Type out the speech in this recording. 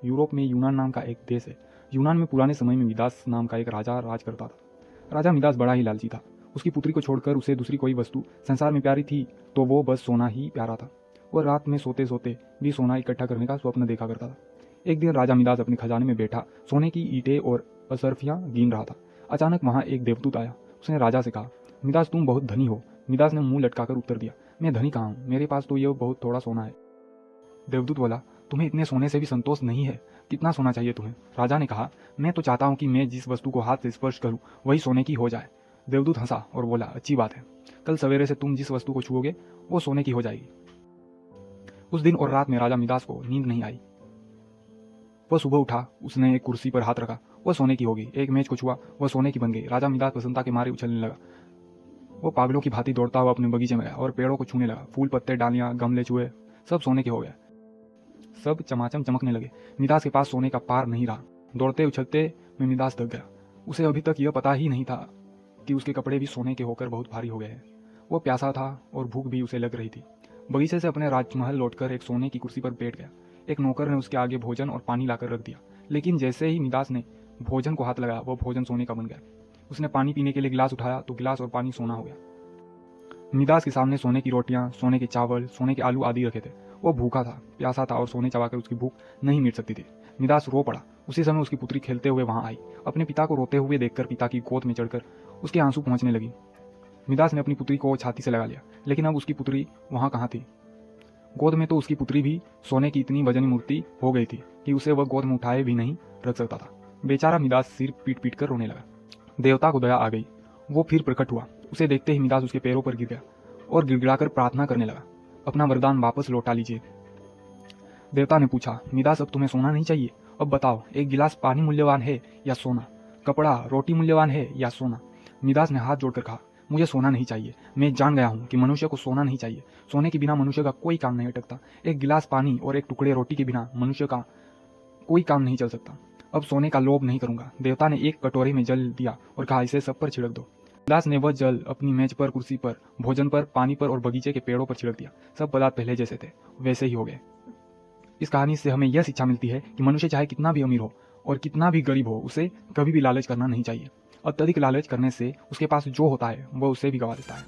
Europe में यूनान नाम का एक देश है। यूनान में पुराने समय में मिदास नाम का एक राजा राज करता था। राजा मिदास बड़ा ही लालची था। उसकी पुत्री को छोड़कर उसे दूसरी कोई वस्तु संसार में प्यारी थी तो वो बस सोना ही प्यारा था। वह रात में सोते सोते भी सोना इकट्ठा करने का स्वप्न देखा करता था। एक दिन राजा मिदास अपने खजाने में बैठा सोने की ईंटें और असरफियां गिन रहा था। अचानक वहां एक देवदूत आया। उसने राजा से कहा, मिदास तुम बहुत धनी हो। मिदास ने मुंह लटकाकर उत्तर दिया, मैं धनी कहाँ हूँ, मेरे पास तो यह बहुत थोड़ा सोना है। देवदूत बोला, तुम्हें इतने सोने से भी संतोष नहीं है, कितना सोना चाहिए तुम्हें? राजा ने कहा, मैं तो चाहता हूँ कि मैं जिस वस्तु को हाथ से स्पर्श करूँ वही सोने की हो जाए। देवदूत हंसा और बोला, अच्छी बात है, कल सवेरे से तुम जिस वस्तु को छुओगे वो सोने की हो जाएगी। उस दिन और रात में राजा मिदास को नींद नहीं आई। वह सुबह उठा, उसने एक कुर्सी पर हाथ रखा, वह सोने की हो गई। एक मेज को छुआ, वह सोने की बन गई। राजा मिदास प्रसन्नता के मारे उछलने लगा। वो पागलों की भांति दौड़ता हुआ अपने बगीचे में गया और पेड़ों को छूने लगा। फूल, पत्ते, डालियां, गमले, चूहे सब सोने के हो गए। सब चमाचम चमकने लगे। मिदास के पास सोने का पार नहीं रहा। दौड़ते उछलते में मिदास थक गया। उसे अभी तक यह पता ही नहीं था कि उसके कपड़े भी सोने के होकर बहुत भारी हो गए हैं। वो प्यासा था और भूख भी उसे लग रही थी। बगीचे से अपने राजमहल लौटकर एक सोने की कुर्सी पर बैठ गया। एक नौकर ने उसके आगे भोजन और पानी लाकर रख दिया, लेकिन जैसे ही मिदास ने भोजन को हाथ लगाया वो भोजन सोने का बन गया। उसने पानी पीने के लिए गिलास उठाया तो गिलास और पानी सोना हो गया। मिदास के सामने सोने की रोटियां, सोने के चावल, सोने के आलू आदि रखे थे। वो भूखा था, प्यासा था और सोने चबाकर उसकी भूख नहीं मिट सकती थी। मिदास रो पड़ा। उसी समय उसकी पुत्री खेलते हुए वहां आई। अपने पिता को रोते हुए देखकर पिता की गोद में चढ़कर उसके आंसू पहुंचने लगी। मिदास ने अपनी पुत्री को छाती से लगा लिया, लेकिन अब उसकी पुत्री वहां कहाँ थी? गोद में तो उसकी पुत्री भी सोने की इतनी वजनी मूर्ति हो गई थी कि उसे वह गोद में उठाए भी नहीं रख सकता था। बेचारा मिदास सिर पीट पीट कर रोने लगा। देवता को दया आ गई। वो फिर प्रकट हुआ। उसे देखते ही मिदास उसके पैरों पर गिर गया और गिड़गिड़ाकर प्रार्थना करने लगा, अपना वरदान वापस लौटा लीजिए। देवता ने पूछा, मिदास अब तुम्हें सोना नहीं चाहिए? अब बताओ, एक गिलास पानी मूल्यवान है या सोना? कपड़ा, रोटी मूल्यवान है या सोना? मिदास ने हाथ जोड़कर कहा, मुझे सोना नहीं चाहिए। मैं जान गया हूँ कि मनुष्य को सोना नहीं चाहिए। सोने के बिना मनुष्य का कोई काम नहीं अटकता। एक गिलास पानी और एक टुकड़े रोटी के बिना मनुष्य का कोई काम नहीं चल सकता। अब सोने का लोभ नहीं करूंगा। देवता ने एक कटोरी में जल दिया और कहा, इसे सब पर छिड़क दो। मिदास ने वह जल अपनी मेज पर, कुर्सी पर, भोजन पर, पानी पर और बगीचे के पेड़ों पर छिड़क दिया। सब पदार्थ पहले जैसे थे वैसे ही हो गए। इस कहानी से हमें यह शिक्षा मिलती है कि मनुष्य चाहे कितना भी अमीर हो और कितना भी गरीब हो, उसे कभी भी लालच करना नहीं चाहिए। अत्यधिक लालच करने से उसके पास जो होता है वह उसे भी गवा देता है।